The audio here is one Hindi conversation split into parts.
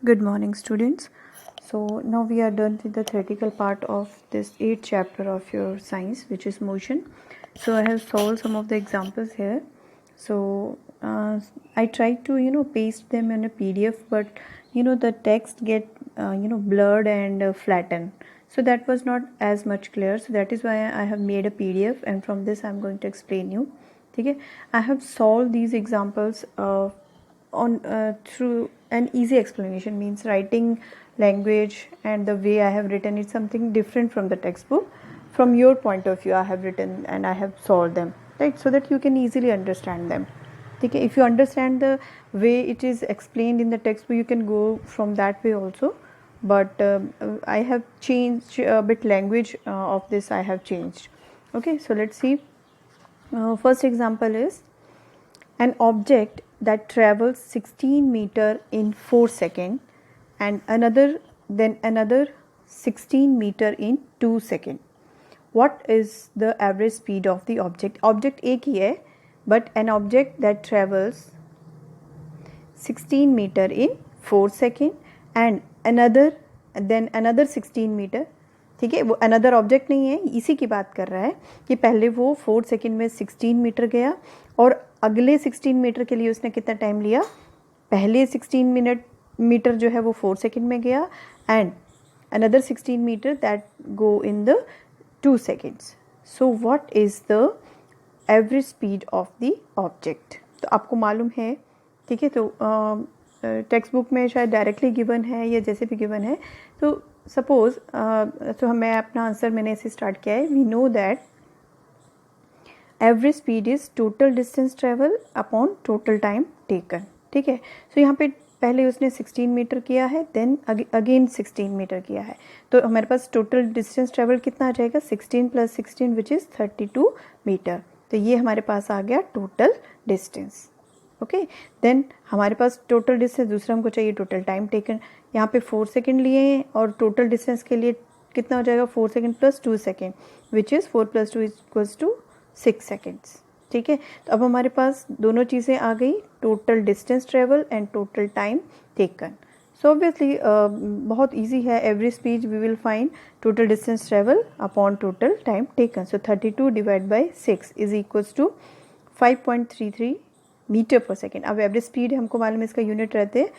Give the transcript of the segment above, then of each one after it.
Good morning, students. So now we are done with the theoretical part of this 8th chapter of your science, which is motion. So I have solved some of the examples here. So I tried to paste them in a PDF, but the text get blurred and flattened. So that was not as much clear. So that is why I have made a PDF, and from this I am going to explain you. Okay, I have solved these examples on through an easy explanation, means writing language and the way I have written is something different from the textbook. From your point of view I have written and I have solved them, right, so that you can easily understand them. Okay, if you understand the way it is explained in the textbook, you can go from that way also, but I have changed a bit language of this I have changed. Okay, so let's see. First example is an object that travels 16 meter in 4 seconds and another 16 meter in 2 seconds. What is the average speed of the object? Object एक ही है, but an object that travels 16 meter in 4 seconds and another 16 meter. ठीक है, वो अनदर ऑब्जेक्ट नहीं है, इसी की बात कर रहा है कि पहले वो 4 सेकेंड में 16 मीटर गया और अगले 16 मीटर के लिए उसने कितना टाइम लिया. पहले 16 मीटर जो है वो 4 सेकेंड में गया and another 16 metre that go in the 2 seconds. So what is the average speed of the object? तो आपको मालूम है, ठीक है, तो टेक्स्ट बुक में शायद डायरेक्टली गिवन है या जैसे भी गिवन है. तो सपोज तो मैं अपना आंसर मैंने ऐसे स्टार्ट किया है. We know that average speed is total distance travel upon total time taken. ठीक है, सो यहाँ पे पहले उसने 16 मीटर किया है, देन अगेन 16 मीटर किया है, तो हमारे पास टोटल डिस्टेंस ट्रेवल कितना आ जाएगा? 16 + 16 विच इज़ 32 मीटर. तो ये हमारे पास आ गया टोटल डिस्टेंस. ओके, देन हमारे पास टोटल डिस्टेंस, दूसरा हमको चाहिए टोटल टाइम टेकन. यहाँ पे 4 सेकेंड लिए हैं और टोटल डिस्टेंस के लिए कितना हो जाएगा? 4 second + 2 second which is 4 + 2 = 6 seconds. ठीक है, तो अब हमारे पास दोनों चीज़ें आ गई, total distance travel and total time taken. So obviously बहुत इजी है. Average speed we will find total distance travel upon total time taken. So 32 / 6 = 5.33 metre per second. अब एवरेज स्पीड हमको मालूम है, इसका यूनिट रहते हैं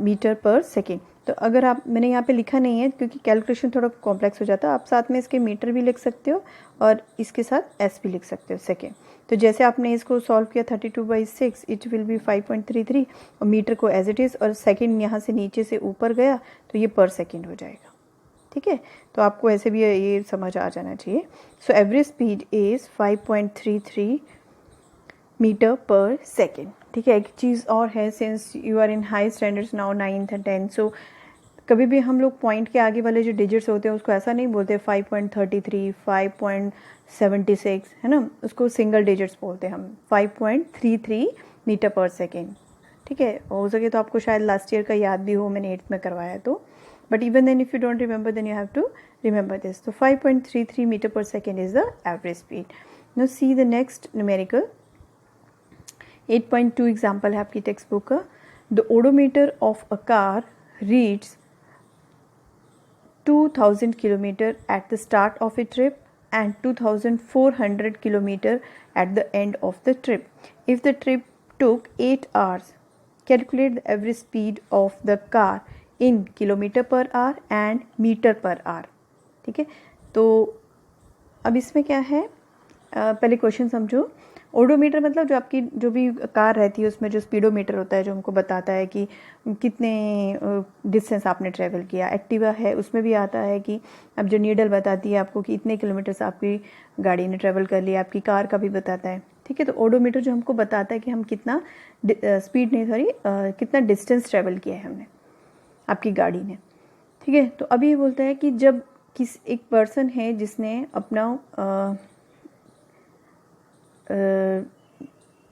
मीटर पर सेकेंड. तो अगर आप, मैंने यहाँ पे लिखा नहीं है क्योंकि कैलकुलेशन थोड़ा कॉम्प्लेक्स हो जाता है, आप साथ में इसके मीटर भी लिख सकते हो और इसके साथ एस भी लिख सकते हो सेकेंड. तो जैसे आपने इसको सॉल्व किया 32/6 इट विल बी 5.33 और मीटर को एज इट इज़ और सेकेंड यहाँ से नीचे से ऊपर गया तो ये पर सेकेंड हो जाएगा. ठीक है, तो आपको ऐसे भी ये समझ आ जाना चाहिए. So average speed is 5.33 metre per second. ठीक है, एक चीज़ और है, since you are in high standards now 9th and 10th, so कभी भी हम लोग पॉइंट के आगे वाले जो डिजिट्स होते हैं उसको ऐसा नहीं बोलते 5.33 5.76, है ना, उसको सिंगल डिजिट्स बोलते हैं हम. 5.33 मीटर पर सेकेंड. ठीक है, हो सके तो आपको शायद लास्ट ईयर का याद भी हो, मैंने 8th में करवाया तो, but even then if you don't remember then you have to remember this. तो 5.33 metre per second is the average speed. Now see the next numerical. 8.2 example है आपकी टेक्स्ट बुक का. The odometer of a car reads 2000 kilometre at the start of a trip and 2400 kilometre at the end of the trip. If the trip took 8 hours, calculate the average speed of the car in kilometre per hour and metre per hour. ठीक है, तो अब इसमें क्या है, पहले क्वेश्चन समझो. ओडोमीटर मतलब जो आपकी जो भी कार रहती है उसमें जो स्पीडोमीटर होता है जो हमको बताता है कि कितने डिस्टेंस आपने ट्रैवल किया. एक्टिवा है उसमें भी आता है कि अब जो नीडल बताती है आपको कि इतने किलोमीटर्स आपकी गाड़ी ने ट्रैवल कर लिया. आपकी कार का भी बताता है. ठीक है, तो ओडोमीटर जो हमको बताता है कि हम कितना कितना डिस्टेंस ट्रैवल किया है हमने, आपकी गाड़ी ने. ठीक है, तो अभी ये बोलता है कि जब एक पर्सन है जिसने अपना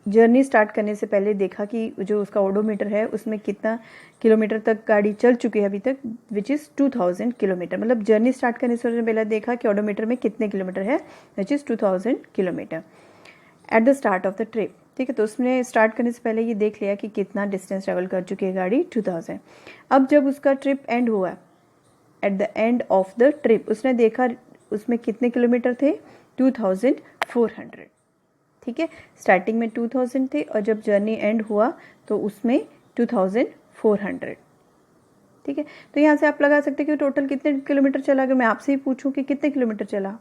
जर्नी स्टार्ट करने से पहले देखा कि जो उसका ओडोमीटर है उसमें कितना किलोमीटर तक गाड़ी चल चुकी है अभी तक, विच इज़ 2000 किलोमीटर. मतलब जर्नी स्टार्ट करने से पहले देखा कि ओडोमीटर में कितने किलोमीटर है, which is 2000 kilometre at the start of the trip. ठीक है। तो उसने स्टार्ट करने से पहले ये देख लिया कि कितना डिस्टेंस ट्रेवल कर चुकी है गाड़ी, 2000। अब जब उसका ट्रिप एंड हुआ, eight the end of the trip उसने देखा उसमें कितने किलोमीटर थे, 2400। ठीक है, स्टार्टिंग में 2000 थे और जब जर्नी एंड हुआ तो उसमें 2400। ठीक है, तो यहाँ से आप लगा सकते हैं कि टोटल कितने किलोमीटर चला। अगर मैं आपसे ही पूछूं कि कितने किलोमीटर चला,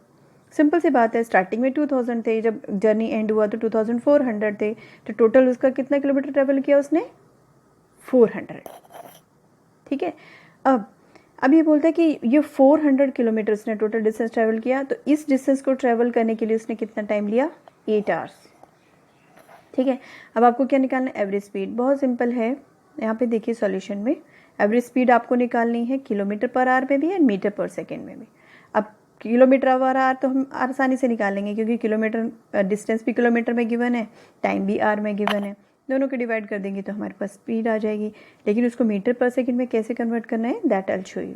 सिंपल सी बात है, स्टार्टिंग में 2000 थे, जब जर्नी एंड हुआ तो 2400 थे, तो टोटल उसका कितना किलोमीटर ट्रेवल किया उसने, 400। ठीक है, अब ये बोलता है कि ये 400 किलोमीटर उसने टोटल डिस्टेंस ट्रेवल किया, तो इस डिस्टेंस को ट्रेवल करने के लिए उसने कितना टाइम लिया, 8 आवर्स। ठीक है, अब आपको क्या निकालना है, एवरेज स्पीड। बहुत सिंपल है, यहाँ पे देखिए सॉल्यूशन में एवरेज स्पीड आपको निकालनी है किलोमीटर पर आवर में भी और मीटर पर सेकेंड में भी। अब किलोमीटर पर आवर तो हम आसानी से निकालेंगे क्योंकि किलोमीटर डिस्टेंस भी किलोमीटर में गिवन है, टाइम भी आवर में गिवन है, दोनों को डिवाइड कर देंगे तो हमारे पास स्पीड आ जाएगी। लेकिन उसको मीटर पर सेकेंड में कैसे कन्वर्ट करना है, that I will show you.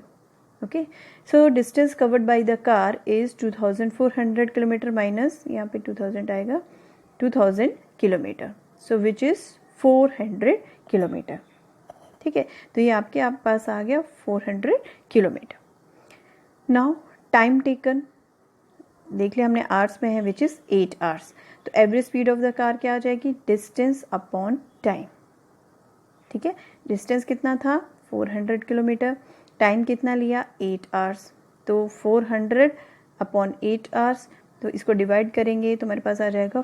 Okay, so distance covered by the car is 2400 kilometre minus यहाँ पे 2000 आएगा, 2000 kilometre, so which is 400 kilometre. ठीक है, तो ये आपके पास आ गया 400 किलोमीटर। नाउ टाइम टेकन देख लिया हमने, आवर्स में है विच इज़ 8 आवर्स। तो average speed of the car क्या आ जाएगी, डिस्टेंस अपॉन टाइम। ठीक है, डिस्टेंस कितना था 400 किलोमीटर, टाइम कितना लिया 8 आवर्स, तो 400 अपॉन 8 आवर्स, तो इसको डिवाइड करेंगे तो हमारे पास आ जाएगा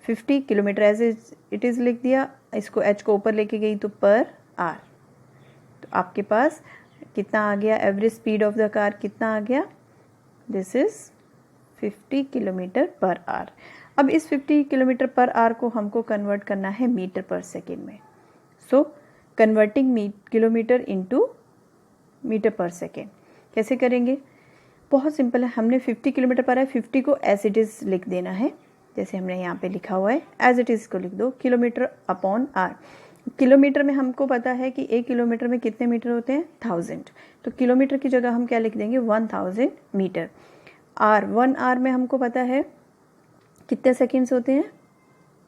50 किलोमीटर। एज इट इज़ लिख दिया, इसको एच को ऊपर लेके गई तो पर आर, तो आपके पास कितना आ गया, average speed of the car कितना आ गया, this is 50 kilometre per our. अब इस 50 किलोमीटर पर आवर को हमको कन्वर्ट करना है मीटर पर सेकेंड में। सो converting kilometre into metre per second कैसे करेंगे, बहुत सिंपल है। हमने 50 किलोमीटर पर है, 50 को एज इट इज़ लिख देना है, जैसे हमने यहाँ पे लिखा हुआ है एज इट इज़ को लिख दो, किलोमीटर अपॉन आर। किलोमीटर में हमको पता है कि 1 किलोमीटर में कितने मीटर होते हैं, 1000, तो किलोमीटर की जगह हम क्या लिख देंगे, 1000 मीटर। आर, 1 आवर में हमको पता है कितने सेकेंड्स होते हैं,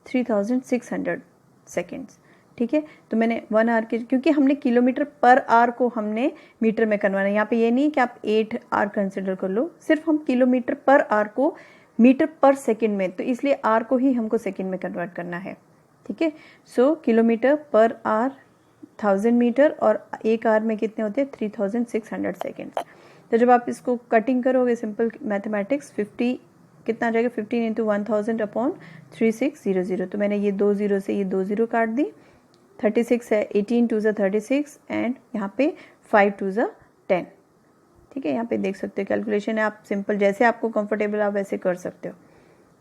3600 सेकेंड्स। ठीक है, तो मैंने 1 आवर के, क्योंकि हमने किलोमीटर पर आवर को हमने मीटर में कन्वर्ट, यहाँ पे ये नहीं कि आप 8 आवर कंसिडर कर लो, सिर्फ हम किलोमीटर पर आवर को मीटर पर सेकेंड में, तो इसलिए आर को ही हमको सेकेंड में कन्वर्ट करना है। ठीक है, सो किलोमीटर पर आवर 1000 मीटर और 1 आवर में कितने होते हैं, 3600 सेकेंड्स। तो जब आप इसको कटिंग करोगे, सिंपल मैथमेटिक्स, 50 कितना आ जाएगा, 15 इंटू 1000 अपॉन 3600, तो मैंने ये 2 जीरो से ये 2 जीरो काट दी, 36 है, 18 टू ज़ा 36 एंड यहाँ पे 5 टू ज़ा 10। ठीक है, यहाँ पे देख सकते हो कैलकुलेशन है, आप सिंपल जैसे आपको कंफर्टेबल आप वैसे कर सकते हो।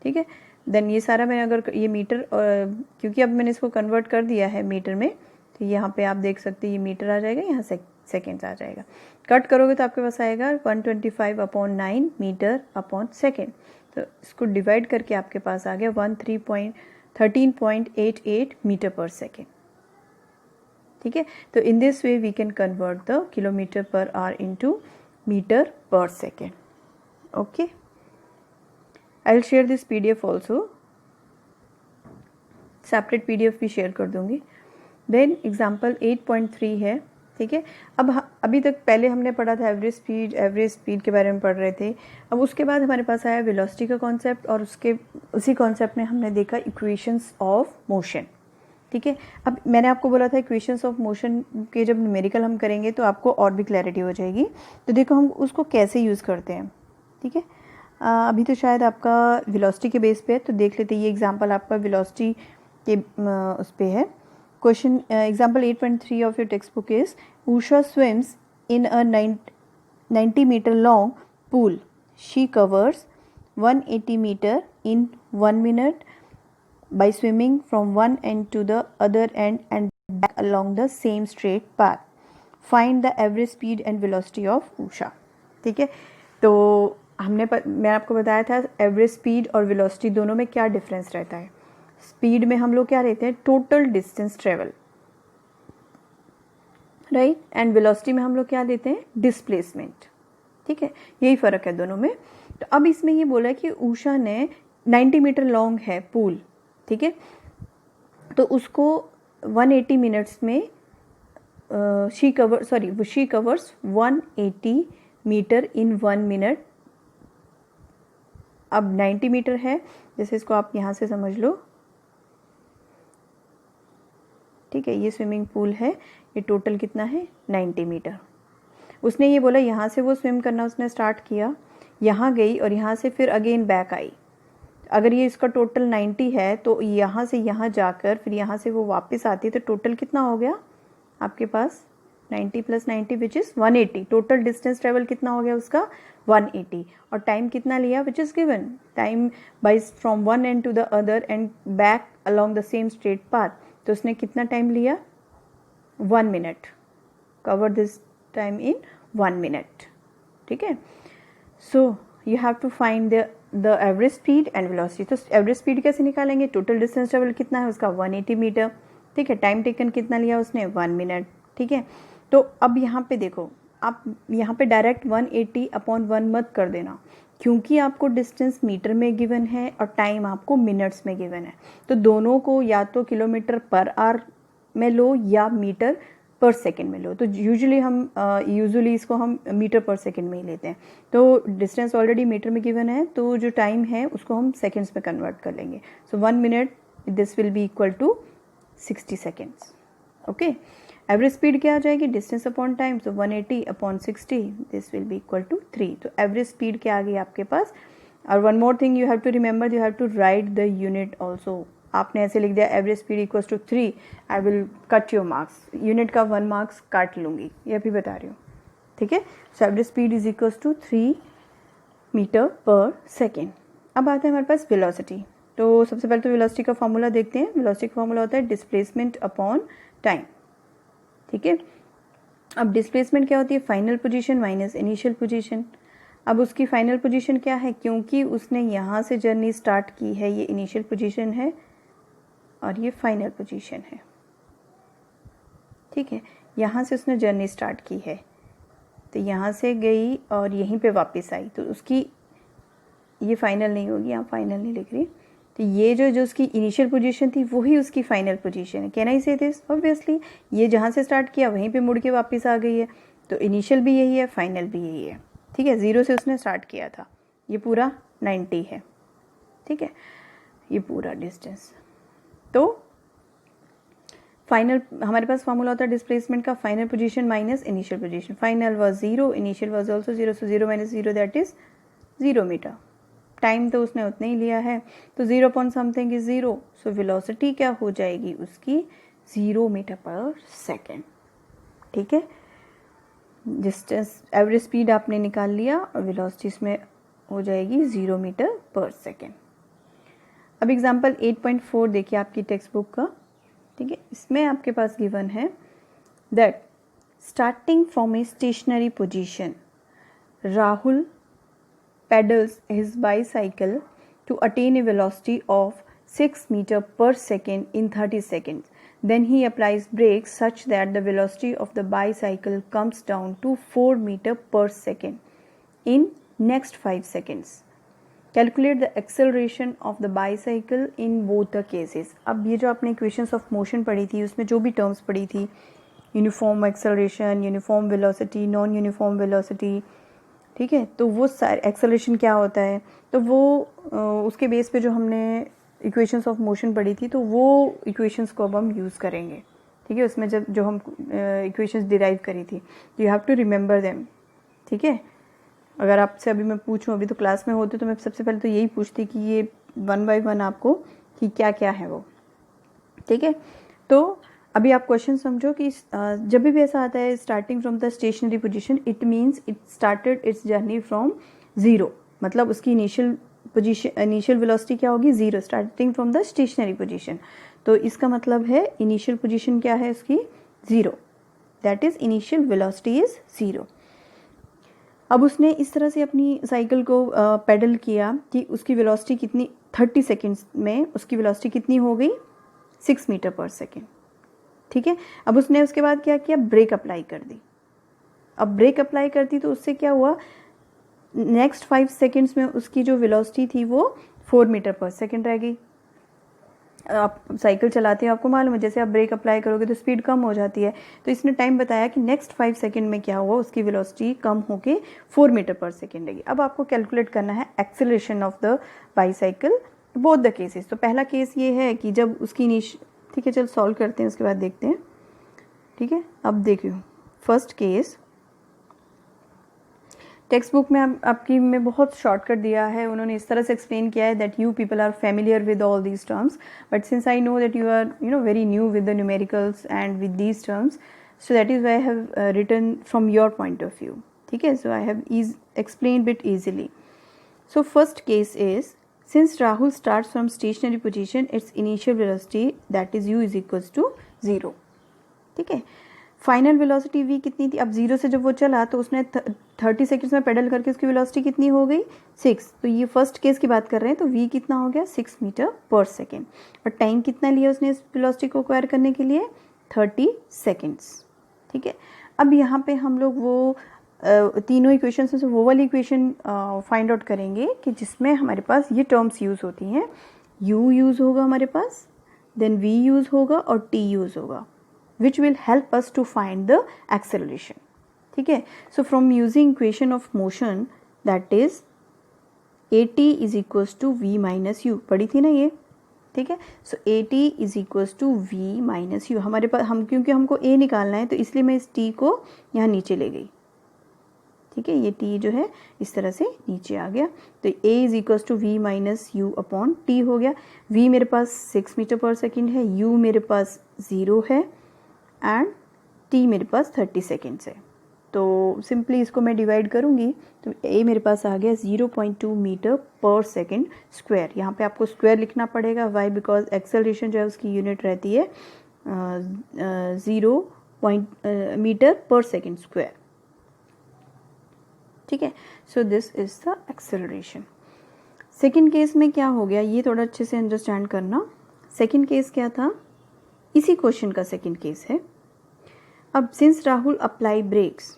ठीक है, देन ये सारा मैंने अगर ये मीटर, क्योंकि अब मैंने इसको कन्वर्ट कर दिया है मीटर में, तो यहाँ पे आप देख सकते हैं ये मीटर आ जाएगा, यहाँ सेकेंड्स आ जाएगा। कट करोगे तो आपके पास आएगा 125 अपॉन 9 मीटर अपॉन सेकेंड, तो इसको डिवाइड करके आपके पास आ गया 13.88 मीटर पर सेकेंड। ठीक है, तो in this way we can convert the kilometre per hour into metre per second. Okay, I will share this PDF also, separate PDF भी शेयर कर दूंगी। देन एग्जाम्पल 8.3 है। ठीक है, अब अभी तक पहले हमने पढ़ा था एवरेज स्पीड के बारे में पढ़ रहे थे। अब उसके बाद हमारे पास आया वेलोसिटी का कॉन्सेप्ट, और उसी कॉन्सेप्ट में हमने देखा इक्वेशंस ऑफ मोशन। ठीक है, अब मैंने आपको बोला था इक्वेशंस ऑफ मोशन के जब न्यूमेरिकल हम करेंगे तो आपको और भी क्लैरिटी हो जाएगी। तो देखो हम उसको कैसे यूज़ करते हैं। ठीक है, अभी तो शायद आपका वेलोसिटी के बेस पे है, तो देख लेते हैं। ये एग्जांपल आपका वेलोसिटी के उस पे है। Question example 8.3 of your text book is Usha swims in a 90 metre long pool, she covers 180 metre in 1 minute by swimming from one end to the other end and back along the same straight path. Find the average speed and velocity of Usha. ठीक है, तो मैं आपको बताया था एवरेज स्पीड और वेलोसिटी दोनों में क्या डिफरेंस रहता है। स्पीड में हम लोग क्या लेते हैं, total distance travel, right, and velocity में हम लोग क्या लेते हैं, डिस्प्लेसमेंट। ठीक है, यही फ़र्क है दोनों में। तो अब इसमें ये बोला है कि उषा ने 90 मीटर लॉन्ग है पूल, ठीक है, तो उसको 180 मिनट्स में she covers 180 metre in 1 minute. अब 90 मीटर है, जैसे इसको आप यहाँ से समझ लो, ठीक है। ये स्विमिंग पूल है, ये टोटल कितना है 90 मीटर। उसने ये बोला यहाँ से वो स्विम करना उसने स्टार्ट किया, यहाँ गई और यहाँ से फिर अगेन बैक आई। अगर ये इसका टोटल 90 है तो यहाँ से यहाँ जाकर फिर यहाँ से वो वापस आती है, तो टोटल कितना हो गया आपके पास 90 + 90 which is 180। Total distance travel कितना हो गया उसका 180। और टाइम कितना लिया which is given, time by from one end to the other end back along the same straight path. तो उसने कितना टाइम लिया 1 minute, cover this time in 1 minute, ठीक है। So you have to find the average speed and velocity. तो एवरेज स्पीड कैसे निकालेंगे, टोटल डिस्टेंस ट्रेवल कितना है उसका 180 मीटर, ठीक है। टाइम टेकन कितना लिया उसने 1 मिनट, ठीक है। तो अब यहाँ पे देखो, आप यहाँ पे डायरेक्ट 180/1 मत कर देना, क्योंकि आपको डिस्टेंस मीटर में गिवन है और टाइम आपको मिनट्स में गिवन है। तो दोनों को या तो किलोमीटर पर आवर में लो या मीटर पर सेकेंड में लो। तो यूजुअली इसको हम मीटर पर सेकेंड में ही लेते हैं। तो डिस्टेंस ऑलरेडी मीटर में गिवन है, तो जो टाइम है उसको हम सेकेंड्स में कन्वर्ट कर लेंगे। So 1 minute this will be equal to 60 seconds, okay. Average speed क्या आ जाएगी, distance upon time, so 180/60 this will be equal to 3। तो एवरेज स्पीड क्या आ गई आपके पास। और one more thing you have to remember, you have to write the unit also. आपने ऐसे लिख दिया average speed equals to 3, I will cut your marks, unit का 1 मार्क्स काट लूँगी, ये अभी बता रही हूँ, ठीक है। So average speed is equals to 3 metre per second. अब आते हैं हमारे पास वेलोसिटी। तो सबसे पहले तो वेलोसिटी का फॉर्मूला देखते हैं। वेलोसिटी का फॉर्मूला होता है डिस्प्लेसमेंट अपॉन टाइम, ठीक है। अब डिस्प्लेसमेंट क्या होती है, final position minus initial position. अब उसकी फाइनल पोजीशन क्या है, क्योंकि उसने यहाँ से जर्नी स्टार्ट की है, ये इनिशियल पोजीशन है और ये फाइनल पोजीशन है, ठीक है। यहाँ से उसने जर्नी स्टार्ट की है, तो यहाँ से गई और यहीं पे वापस आई, तो उसकी ये फाइनल नहीं होगी, यहाँ फाइनल नहीं लिख रही। तो ये जो उसकी इनिशियल पोजीशन थी वही उसकी फाइनल पोजीशन है। कैन आई से दिस, ऑब्वियसली ये जहाँ से स्टार्ट किया वहीं पे मुड़ के वापस आ गई है, तो इनिशियल भी यही है, फाइनल भी यही है, ठीक है। 0 से उसने स्टार्ट किया था, ये पूरा 90 है, ठीक है, ये पूरा डिस्टेंस। तो फाइनल हमारे पास फॉर्मूला होता है डिस्प्लेसमेंट का, final position minus initial position. Final was 0, initial was also 0, so 0 - 0 that is 0 metre. Time तो उसने उतना ही लिया है, तो 0 इज 0, सो वेलोसिटी क्या हो जाएगी उसकी 0 मीटर पर सेकेंड, ठीक है। डिस्टेंस एवरेज स्पीड आपने निकाल लिया और वेलोसिटी इसमें हो जाएगी 0 मीटर पर सेकेंड। अब एग्जाम्पल 8.4 देखिए आपकी टेक्स्ट बुक का, ठीक है। इसमें आपके पास गिवन है that starting from a stationary position Rahul pedals his bicycle to attain a velocity of 6 meter per second in 30 seconds. Then he applies brakes such that the velocity of the bicycle comes down to 4 meter per second in next 5 seconds. Calculate the acceleration of the bicycle in both the cases. अब ये जो आपने equations of motion पढ़ी थी उसमें जो भी terms पढ़ी थी, uniform acceleration, uniform velocity, non uniform velocity, ठीक है। तो वो सारे एक्सेलरेशन क्या होता है, तो वो उसके बेस पे जो हमने इक्वेशंस ऑफ मोशन पढ़ी थी, तो वो इक्वेशंस को अब हम यूज़ करेंगे, ठीक है। उसमें जब जो हम इक्वेशंस डिराइव करी थी, you have to remember them, ठीक है। अगर आपसे अभी मैं पूछूं, अभी तो क्लास में होते तो मैं सबसे पहले तो यही पूछती कि ये 1 by 1 आपको कि क्या क्या है वो, ठीक है। तो अभी आप क्वेश्चन समझो कि जब भी ऐसा आता है starting from the stationary position, it means it started its journey from 0, मतलब उसकी इनिशियल वेलोसिटी क्या होगी 0, starting from the stationary position. तो इसका मतलब है इनिशियल पोजीशन क्या है उसकी 0, that is initial velocity is 0। अब उसने इस तरह से अपनी साइकिल को पेडल किया कि उसकी वेलोसिटी कितनी 30 सेकेंड्स में उसकी वेलोसिटी कितनी हो गई 6 मीटर पर सेकेंड, ठीक है। अब उसने उसके बाद क्या किया, ब्रेक अप्लाई कर दी। अब ब्रेक अप्लाई करती तो उससे क्या हुआ, नेक्स्ट 5 सेकेंड्स में उसकी जो वेलोसिटी थी वो 4 मीटर पर सेकेंड रह गई। आप साइकिल चलाते हैं आपको मालूम है, जैसे आप ब्रेक अप्लाई करोगे तो स्पीड कम हो जाती है। तो इसने टाइम बताया कि नेक्स्ट 5 सेकेंड में क्या हुआ, उसकी वेलोसिटी कम होके 4 मीटर पर सेकेंड रहेगी। अब आपको कैलकुलेट करना है acceleration of the bicycle both the cases. तो पहला केस ये है कि जब उसकी ठीक है, चल सॉल्व करते हैं, उसके बाद देखते हैं। ठीक है, अब देखियो फर्स्ट केस टेक्स्ट बुक में आपकी में बहुत शॉर्टकट दिया है, उन्होंने इस तरह से एक्सप्लेन किया है that you people are familiar with all these terms, but since I know that you are very new with the numericals and with these terms, so that is why I have written from your point of view. ठीक है, so I have explain bit easily. So first case is since Rahul starts from stationary position, it's initial velocity that is u is equals to 0। ठीक है, फाइनल वेलोसिटी v कितनी थी, अब 0 से जब वो चला तो उसने 30 सेकेंड्स में पेडल करके उसकी वेलोसिटी कितनी हो गई 6। तो ये फर्स्ट केस की बात कर रहे हैं, तो v कितना हो गया 6 मीटर पर सेकेंड, और टाइम कितना लिया उसने इस वेलोसिटी को एक्वायर करने के लिए 30 सेकेंड्स। ठीक है, अब यहाँ पे हम लोग वो तीनों इक्वेशन में से वो वाली इक्वेशन फाइंड आउट करेंगे कि जिसमें हमारे पास ये टर्म्स यूज़ होती हैं, u यूज़ होगा हमारे पास, देन v यूज़ होगा और t यूज़ होगा, which will help us to find the acceleration. ठीक है, so from using equation of motion that is at is equals to v minus u, पढ़ी थी ना ये। ठीक है, so at is equals to v minus u, हमारे पास क्योंकि हमको a निकालना है तो इसलिए मैं इस t को यहाँ नीचे ले गई। ठीक है, ये t जो है इस तरह से नीचे आ गया, तो a is equals to v minus U upon t हो गया। v मेरे पास 6 मीटर पर सेकेंड है, u मेरे पास 0 है एंड t मेरे पास 30 सेकेंड्स है। तो सिंपली इसको मैं डिवाइड करूँगी तो a मेरे पास आ गया 0.2 मीटर पर सेकेंड स्क्वायर। यहाँ पे आपको स्क्वायर लिखना पड़ेगा, वाई बिकॉज एक्सेलरेशन जो है उसकी यूनिट रहती है 0 मीटर पर सेकेंड स्क्वायर। ठीक है, so this is the acceleration. Second case में क्या हो गया, ये थोड़ा अच्छे से अंडरस्टैंड करना। सेकेंड केस क्या था, इसी क्वेश्चन का सेकेंड केस है। अब सिंस राहुल अप्लाई ब्रेक्स,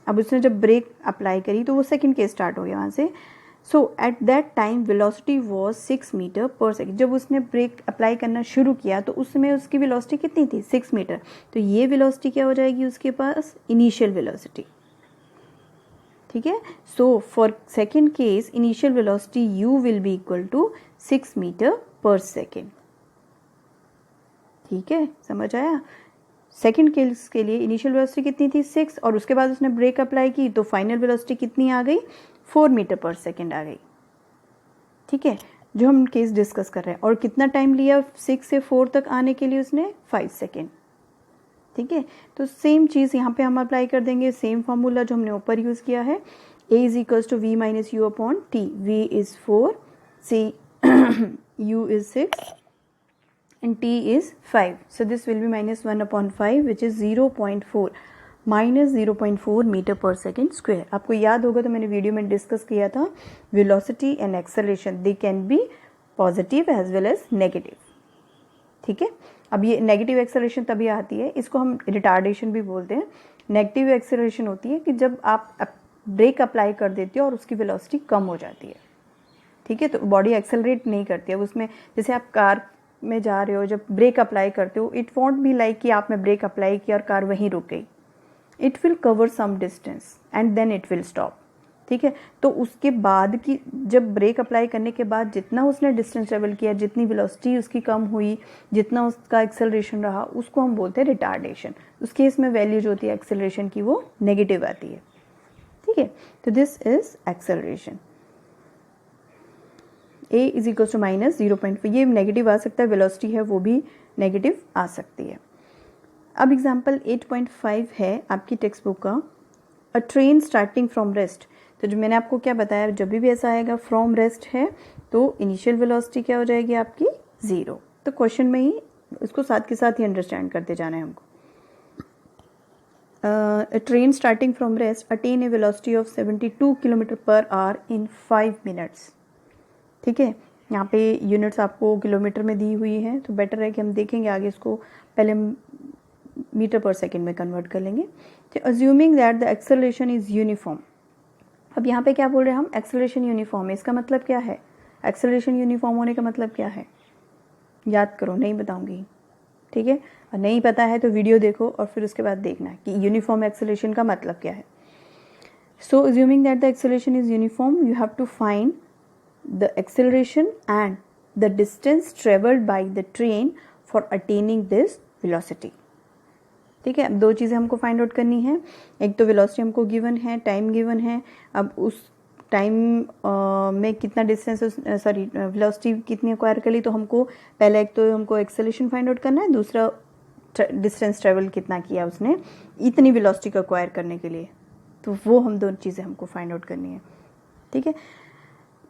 अब उसने जब ब्रेक अप्लाई करी तो वो सेकेंड केस स्टार्ट हो गया वहाँ से। So at that time velocity was 6 metre per second. जब उसने ब्रेक अप्लाई करना शुरू किया तो उसमें उसकी वेलोसिटी कितनी थी 6 मीटर, तो ये वेलोसिटी क्या हो जाएगी उसके पास इनिशियल वेलोसिटी। ठीक है, so for second case initial velocity u will be equal to 6 metre per second. ठीक है, समझ आया। सेकेंड केस के लिए इनिशियल वेलोसिटी कितनी थी 6, और उसके बाद उसने ब्रेक अप्लाई की तो फाइनल वेलोसिटी कितनी आ गई 4 मीटर पर सेकेंड आ गई। ठीक है, जो हम केस डिस्कस कर रहे हैं, और कितना टाइम लिया 6 से 4 तक आने के लिए उसने 5 सेकेंड। ठीक है, तो सेम चीज़ यहाँ पे हम अप्लाई कर देंगे, सेम फार्मूला जो हमने ऊपर यूज़ किया है, a is equals to v minus U upon t, v is 4, c u is 6 and t is 5. So this will be minus 1 upon 5 which is 0.4 minus 0.4 metre per second square. आपको याद होगा तो मैंने वीडियो में डिस्कस किया था, velocity and acceleration they can be positive as well as negative. ठीक है, अब ये नेगेटिव एक्सेलरेशन तभी आती है, इसको हम रिटार्डेशन भी बोलते हैं। नेगेटिव एक्सेलरेशन होती है कि जब आप ब्रेक अप्लाई कर देते हो और उसकी वेलोसिटी कम हो जाती है। ठीक है, तो बॉडी एक्सेलरेट नहीं करती है उसमें। जैसे आप कार में जा रहे हो, जब ब्रेक अप्लाई करते हो, इट वॉन्ट बी लाइक कि आपने ब्रेक अप्लाई किया और कार वहीं रुक गई। It will cover some distance and then it will stop. ठीक है, तो उसके बाद की जब ब्रेक अप्लाई करने के बाद जितना उसने डिस्टेंस ट्रेवल किया, जितनी वेलोसिटी उसकी कम हुई, जितना उसका एक्सेलरेशन रहा, उसको हम बोलते हैं रिटार्डेशन। उस केस में वैल्यू जो होती है एक्सेलरेशन की वो नेगेटिव आती है। ठीक है, तो this is acceleration. a is equal to minus 0.4, ये नेगेटिव आ सकता है, वेलोसिटी है वो भी नेगेटिव आ सकती है। अब एग्जाम्पल 8.5 है आपकी टेक्स्ट बुक का, अ ट्रेन स्टार्टिंग फ्रॉम रेस्ट। तो जो मैंने आपको क्या बताया, जब भी ऐसा आएगा फ्रॉम रेस्ट है तो इनिशियल वेलोसिटी क्या हो जाएगी आपकी 0। तो क्वेश्चन में ही इसको साथ के साथ ही अंडरस्टैंड करते जाना है हमको। A train starting from rest attain a velocity of 72 kilometre per our in 5 minutes. ठीक है, यहाँ पे यूनिट्स आपको किलोमीटर में दी हुई हैं, तो बेटर है कि हम देखेंगे आगे इसको, पहले मीटर पर सेकेंड में कन्वर्ट कर लेंगे। तो assuming that the acceleration is uniform. अब यहाँ पे क्या बोल रहे हैं हम, एक्सेलरेशन यूनिफॉर्म है। इसका मतलब क्या है, एक्सेलरेशन यूनिफॉर्म होने का मतलब क्या है, याद करो, नहीं बताऊंगी, ठीक है। और नहीं पता है तो वीडियो देखो और फिर उसके बाद देखना कि यूनिफॉर्म एक्सेलरेशन का मतलब क्या है। So assuming that the acceleration is uniform, you have to find the acceleration and the distance travelled by the train for attaining this velocity. ठीक है, अब दो चीज़ें हमको फाइंड आउट करनी है। एक तो वेलोसिटी हमको गिवन है, टाइम गिवन है। अब उस टाइम में कितना डिस्टेंस, सॉरी वेलोसिटी कितनी एक्वायर कर ली, तो हमको पहले एक तो हमको एक्सेलरेशन फाइंड आउट करना है, दूसरा डिस्टेंस ट्रेवल कितना किया उसने इतनी वेलोसिटी को एक्वायर करने के लिए, तो वो हम दोनों चीज़ें हमको फाइंड आउट करनी है। ठीक है,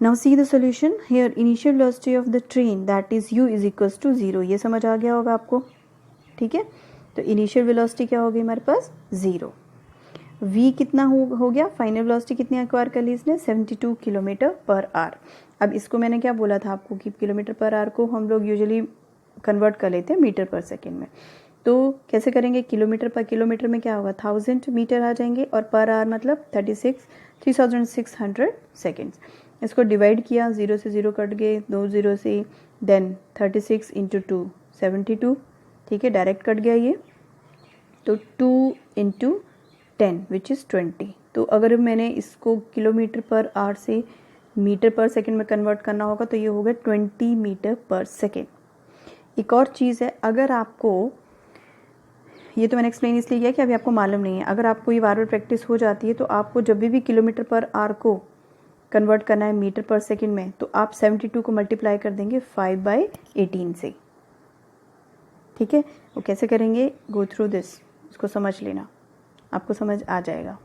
now see the solution here. Initial velocity of the train that is u is equals to 0, ये समझ आ गया होगा आपको। ठीक है, तो इनिशियल वेलोसिटी क्या होगी हमारे पास 0। v कितना हो गया, फाइनल वेलोसिटी कितनी एक्वायर कर ली इसने 72 किलोमीटर पर आवर। अब इसको मैंने क्या बोला था आपको कि किलोमीटर पर आवर को हम लोग यूजुअली कन्वर्ट कर लेते हैं मीटर पर सेकेंड में। तो कैसे करेंगे, किलोमीटर पर किलोमीटर में क्या होगा 1000 मीटर आ जाएंगे, और पर आवर मतलब 3600 सेकेंड्स। इसको डिवाइड किया, 0 से 0 कट गए, 2 0 से, देन 36 इंटू 2 72। ठीक है, डायरेक्ट कट गया ये, तो 2 इंटू 10 विच इज़ 20। तो अगर मैंने इसको किलोमीटर पर आवर से मीटर पर सेकेंड में कन्वर्ट करना होगा तो ये होगा 20 मीटर पर सेकेंड। एक और चीज़ है, अगर आपको, ये तो मैंने एक्सप्लेन इसलिए किया कि अभी आपको मालूम नहीं है, अगर आपको ये बार बार प्रैक्टिस हो जाती है तो आपको जब भी किलोमीटर पर आवर को कन्वर्ट करना है मीटर पर सेकेंड में, तो आप 72 को मल्टीप्लाई कर देंगे 5/18 से। ठीक है, वो कैसे करेंगे, गो थ्रू दिस, इसको समझ लेना, आपको समझ आ जाएगा।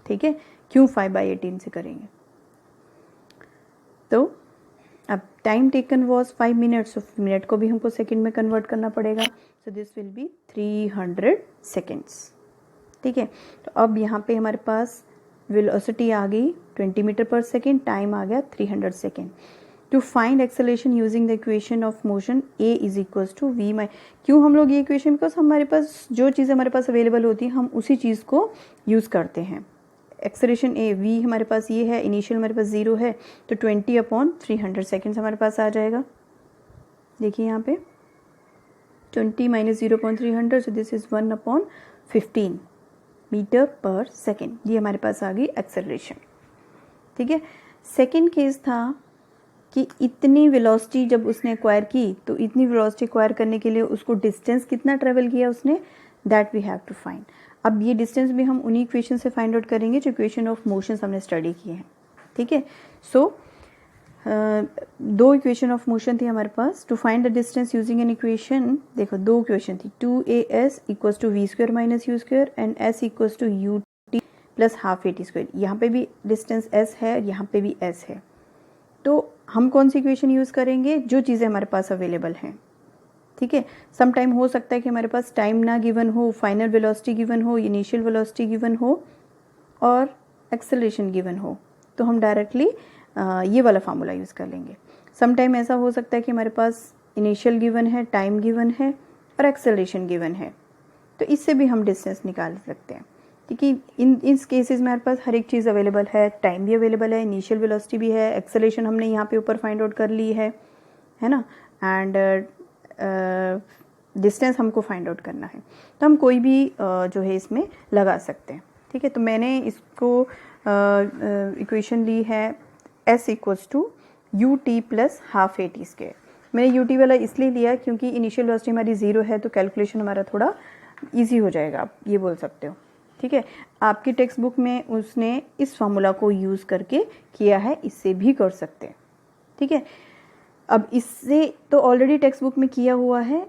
ठीक है, क्यों 5/18 से करेंगे। तो अब time taken was 5 minutes, minute को भी हमको सेकेंड में कन्वर्ट करना पड़ेगा, so this will B 300 seconds. ठीक है, तो अब यहाँ पे हमारे पास वेलोसिटी आ गई 20 मीटर पर सेकेंड, टाइम आ गया 300 second. To find acceleration using the equation of motion a is equals to v my, क्यों हम लोग ये इक्वेशन, बिकॉज हमारे पास जो चीज़ हमारे पास अवेलेबल होती है हम उसी चीज़ को यूज़ करते हैं। एक्सेलरेशन a, v हमारे पास ये है, इनिशियल हमारे पास 0 है, तो 20/300 सेकेंड्स हमारे पास आ जाएगा। देखिए यहाँ पे 20 minus 0.300, so this is 1/15 metre per second, ये हमारे पास आ गई एक्सेलरेशन। ठीक है, सेकेंड केस था कि इतनी वेलोसिटी जब उसने एक्वायर की, तो इतनी वेलोसिटी एक्वायर करने के लिए उसको डिस्टेंस कितना ट्रेवल किया उसने, that we have to find. अब ये डिस्टेंस भी हम उन्हीं इक्वेशन से फाइंड आउट करेंगे जो इक्वेशन ऑफ मोशन हमने स्टडी किए हैं। ठीक है, सो दो इक्वेशन ऑफ मोशन थी हमारे पास। To find the distance using an equation, देखो दो इक्वेशन थी, 2as equals to v square minus u square and s equals to ut plus half at square. यहाँ पे भी डिस्टेंस s है, यहाँ पे भी s है, तो हम कौन सी इक्वेशन यूज़ करेंगे, जो चीज़ें हमारे पास अवेलेबल हैं। ठीक है, सम टाइम हो सकता है कि हमारे पास टाइम ना गिवन हो, फाइनल वेलोसिटी गिवन हो, इनिशियल वेलोसिटी गिवन हो और एक्सेलरेशन गिवन हो, तो हम डायरेक्टली ये वाला फार्मूला यूज़ कर लेंगे। सम टाइम ऐसा हो सकता है कि हमारे पास इनिशियल गिवन है, टाइम गिवन है और एक्सेलरेशन गिवन है, तो इससे भी हम डिस्टेंस निकाल सकते हैं। ठीक है, इन केसेस में हमारे पास हर एक चीज़ अवेलेबल है, टाइम भी अवेलेबल है, इनिशियल वेलोसिटी भी है, एक्सेलरेशन हमने यहाँ पे ऊपर फाइंड आउट कर ली है ना, एंड डिस्टेंस हमको फाइंड आउट करना है, तो हम कोई भी जो है इसमें लगा सकते हैं। ठीक है, तो मैंने इसको इक्वेशन ली है s equals to ut plus half at square. मैंने ut वाला इसलिए लिया क्योंकि इनिशियल वेलोसिटी हमारी 0 है, तो कैलकुलेशन हमारा थोड़ा ईजी हो जाएगा, आप ये बोल सकते हो। ठीक है, आपकी टेक्स्ट बुक में उसने इस फार्मूला को यूज़ करके किया है, इससे भी कर सकते हैं। ठीक है, अब इससे तो ऑलरेडी टेक्स्ट बुक में किया हुआ है,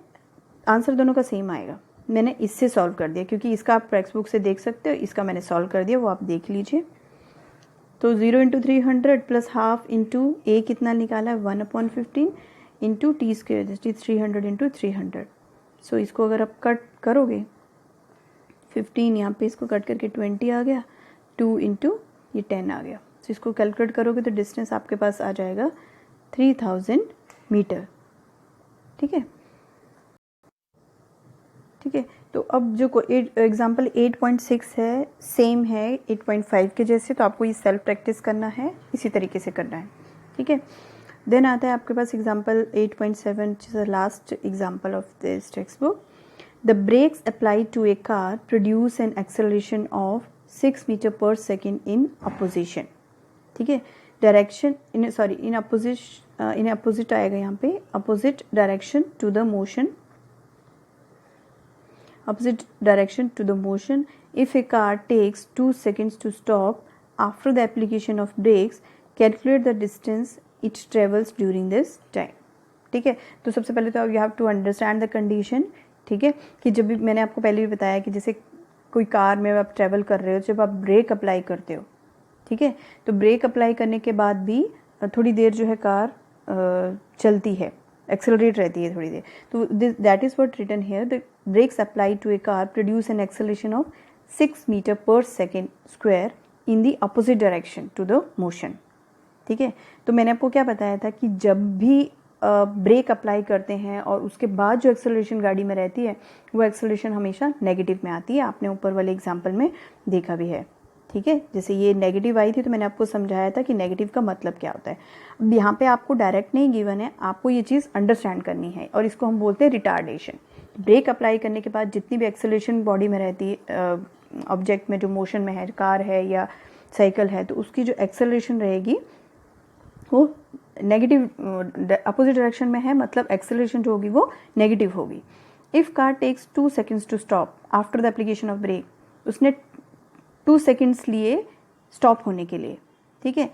आंसर दोनों का सेम आएगा। मैंने इससे सॉल्व कर दिया क्योंकि इसका आप टेक्स्ट बुक से देख सकते हो, इसका मैंने सॉल्व कर दिया, वो आप देख लीजिए। तो 0 इंटू 300 प्लस हाफ इंटू ए कितना निकाला है 1/15 into T square, this is 300 into 300। सो इसको अगर आप कट करोगे 15, यहाँ पे इसको कट करके 20 आ गया, 2 इंटू ये 10 आ गया। तो इसको कैलकुलेट करोगे तो डिस्टेंस आपके पास आ जाएगा 3000 मीटर। ठीक है, ठीक है, तो अब जो एग्जाम्पल 8.6 है, सेम है 8.5 के जैसे, तो आपको ये सेल्फ प्रैक्टिस करना है, इसी तरीके से करना है। ठीक है, देन आता है आपके पास example 8.7 which is the last example of this textbook. The brakes applied to a car produce an acceleration of 6 meter per second in opposition. ठीक है, डायरेक्शन इन अपोजिट आएगा यहाँ पे, opposite direction to the motion, opposite direction to the motion. If a car takes 2 seconds to stop after the application of brakes, calculate the distance it travels during this time. ठीक है, तो सबसे पहले तो you have to understand the condition. ठीक है, कि जब भी मैंने आपको पहले भी बताया कि जैसे कोई कार में आप ट्रेवल कर रहे हो, जब आप ब्रेक अप्लाई करते हो, ठीक है, तो ब्रेक अप्लाई करने के बाद भी थोड़ी देर जो है कार चलती है, एक्सेलरेट रहती है थोड़ी देर. तो that is what written here, the brakes applied to a car produce an acceleration of 6 metre per second square in the opposite direction to the motion. ठीक है, तो मैंने आपको क्या बताया था कि जब भी ब्रेक अप्लाई करते हैं और उसके बाद जो एक्सेलरेशन गाड़ी में रहती है वो एक्सेलरेशन हमेशा नेगेटिव में आती है. आपने ऊपर वाले एग्जाम्पल में देखा भी है. ठीक है, जैसे ये नेगेटिव आई थी तो मैंने आपको समझाया था कि नेगेटिव का मतलब क्या होता है. अब यहाँ पे आपको डायरेक्ट नहीं गिवन है, आपको ये चीज़ अंडरस्टैंड करनी है और इसको हम बोलते हैं रिटार्डेशन. ब्रेक अप्लाई करने के बाद जितनी भी एक्सेलरेशन बॉडी में रहती है, ऑब्जेक्ट में जो मोशन में है, कार है या साइकिल है, तो उसकी जो एक्सेलरेशन रहेगी वो नेगेटिव अपोजिट डायरेक्शन में है, मतलब एक्सेलरेशन जो होगी वो नेगेटिव होगी. If car takes 2 seconds to stop after the application of brake, उसने 2 seconds लिए स्टॉप होने के लिए. ठीक है,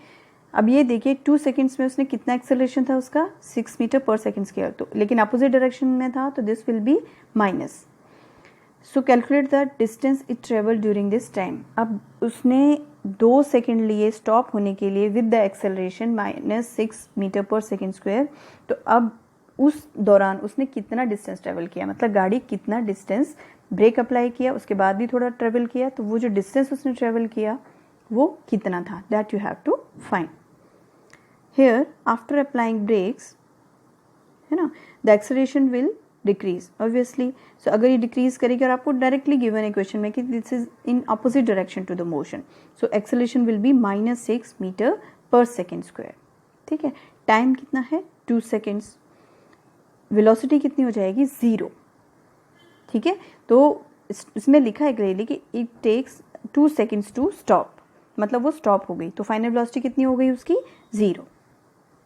अब ये देखिए 2 seconds में उसने कितना एक्सेलरेशन था उसका, 6 मीटर पर सेकेंड स्क्वायर, तो लेकिन अपोजिट डायरेक्शन में था तो this will B minus. So calculate the distance it travel during this time. अब उसने 2 सेकेंड लिए स्टॉप होने के लिए with the acceleration -6 metre per second square. तो अब उस दौरान उसने कितना डिस्टेंस ट्रेवल किया, मतलब गाड़ी कितना डिस्टेंस ब्रेक अप्लाई किया उसके बाद भी थोड़ा ट्रेवल किया, तो वो जो डिस्टेंस उसने ट्रेवल किया वो कितना था, that you have to find. Here after applying brakes, है ना, the acceleration will decrease obviously. So अगर ये डिक्रीज करेगी और आपको डायरेक्टली गिवन है क्वेश्चन में कि this is in opposite direction to the motion, so acceleration will be -6 metre per second square. ठीक है, टाइम कितना है 2 seconds, वेलोसिटी कितनी हो जाएगी 0. ठीक है, तो इसमें लिखा है क्लियरली कि it takes 2 seconds to stop, मतलब वो स्टॉप हो गई, तो फाइनल वेलोसिटी कितनी हो गई उसकी 0.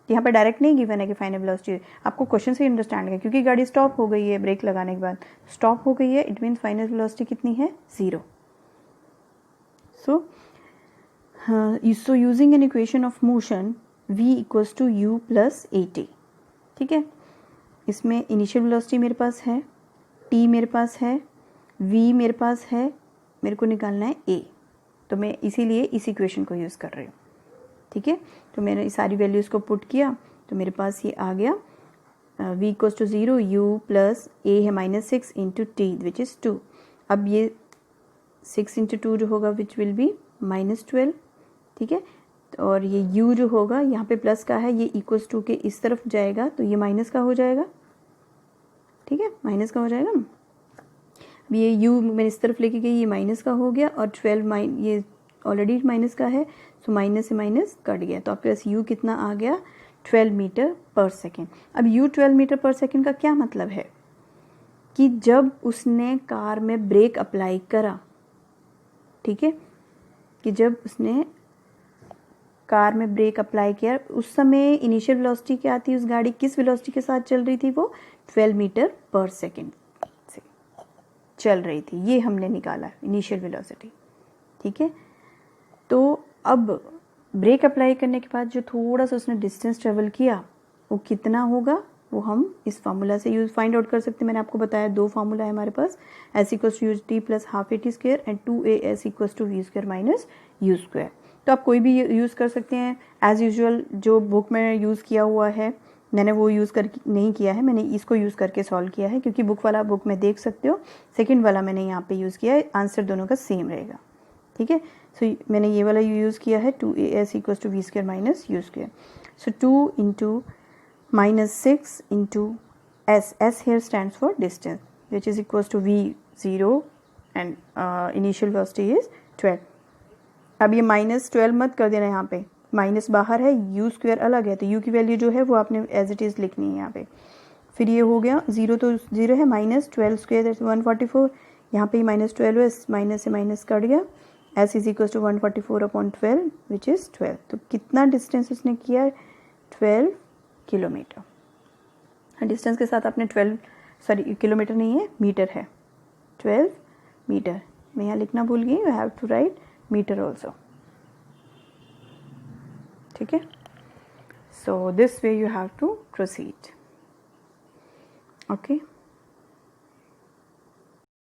यहाँ पे डायरेक्ट नहीं गिवन है कि फाइनल वेलोसिटी, आपको क्वेश्चन से अंडरस्टैंड है क्योंकि गाड़ी स्टॉप हो गई है ब्रेक लगाने के बाद, स्टॉप हो गई है, इट मीन्स फाइनल वेलोसिटी कितनी है 0. So using an equation of motion v equals to u plus at. ठीक है, इसमें इनिशियल वेलोसिटी मेरे पास है, t मेरे पास है, v मेरे पास है, मेरे को निकालना है a, तो मैं इसीलिए इस इक्वेशन को यूज़ कर रही हूँ. ठीक है, तो मैंने सारी वैल्यूज़ को पुट किया तो मेरे पास ये आ गया v equals to 0, u plus a है -6 इंटू टी विच इज़ 2. अब ये 6 इंटू 2 जो होगा विच विल बी -12. ठीक है, और ये u जो होगा यहाँ पे प्लस का है, ये इक्वल्स टू के इस तरफ जाएगा तो ये माइनस का हो जाएगा. ठीक है, माइनस का हो जाएगा. अब ये u मैंने इस तरफ लेके गई, ये माइनस का हो गया, और 12 ये ऑलरेडी माइनस का है, सो माइनस से माइनस कट गया, तो आपके पास u कितना आ गया 12 मीटर पर सेकेंड. अब u 12 मीटर पर सेकेंड का क्या मतलब है कि जब उसने कार में ब्रेक अप्लाई करा, ठीक है, कि जब उसने कार में ब्रेक अप्लाई किया उस समय इनिशियल वेलोसिटी क्या थी, उस गाड़ी किस वेलोसिटी के साथ चल रही थी, वो 12 मीटर पर सेकेंड से चल रही थी, ये हमने निकाला इनिशियल वेलोसिटी. ठीक है, तो अब ब्रेक अप्लाई करने के बाद जो थोड़ा सा उसने डिस्टेंस ट्रेवल किया वो कितना होगा, वो हम इस फार्मूला से फाइंड आउट कर सकते हैं. मैंने आपको बताया 2 फार्मूला है हमारे पास, s equals to ut plus half at square and 2as equals to v square minus u square. तो आप कोई भी यूज़ कर सकते हैं एज़ यूजुअल, जो बुक में यूज़ किया हुआ है मैंने वो यूज़ कर नहीं किया है, मैंने इसको यूज़ करके सॉल्व किया है क्योंकि बुक वाला बुक में देख सकते हो, सेकंड वाला मैंने यहाँ पे यूज़ किया है, आंसर दोनों का सेम रहेगा. ठीक है, सो मैंने ये वाला यूज़ किया है 2as equals to v square minus u square. So 2 into -6 into s here stands for distance which is equals to v0 and initial velocity is 12. अब ये -12 मत कर देना यहाँ पे, माइनस बाहर है, यू स्क्वायर अलग है, तो यू की वैल्यू जो है वो आपने एज इट इज़ लिखनी है यहाँ पे। फिर ये हो गया, ज़ीरो तो ज़ीरो है, माइनस 12 स्क्वायर 144, यहाँ पे माइनस 12 है, माइनस से माइनस कट गया, S is equal to 144/12 which is 12। तो कितना डिस्टेंस उसने किया, 12 किलोमीटर। डिस्टेंस के साथ आपने 12 सॉरी किलोमीटर नहीं है, मीटर है, 12 मीटर। मैं यहाँ लिखना भूल गई, you have to write metre also, ठीक है। So this way you have to proceed, okay.